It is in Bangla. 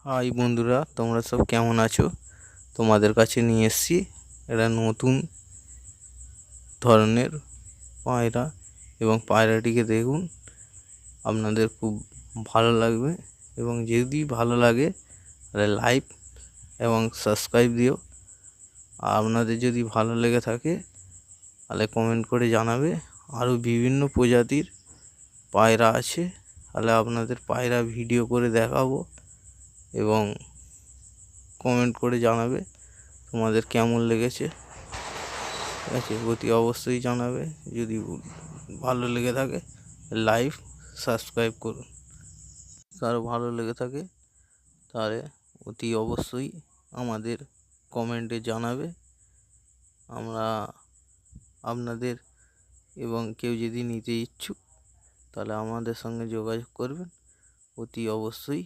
হাই বন্ধুরা, তোমরা সব কেমন আছো? তোমাদের কাছে নিয়ে এসেছি এটা নতুন ধরনের পায়রা, এবং পায়রাটিকে দেখুন, আপনাদের খুব ভালো লাগবে। এবং যদি ভালো লাগে তাহলে লাইক এবং সাবস্ক্রাইব দিও। আর আপনাদের যদি ভালো লেগে থাকে তাহলে কমেন্ট করে জানাবে। আরও বিভিন্ন প্রজাতির পায়রা আছে, তাহলে আপনাদের পায়রা ভিডিও করে দেখাবো এবং কমেন্ট করে জানাবে তোমাদের কেমন লেগেছে। ঠিক আছে, অতি অবশ্যই জানাবে। যদি ভালো লেগে থাকে লাইক সাবস্ক্রাইব করুন। কারো ভালো লেগে থাকে তাহলে অতি অবশ্যই আমাদের কমেন্টে জানাবে। আমরা আপনাদের, এবং কেউ যদি নিতে ইচ্ছুক তাহলে আমাদের সঙ্গে যোগাযোগ করবেন অতি অবশ্যই।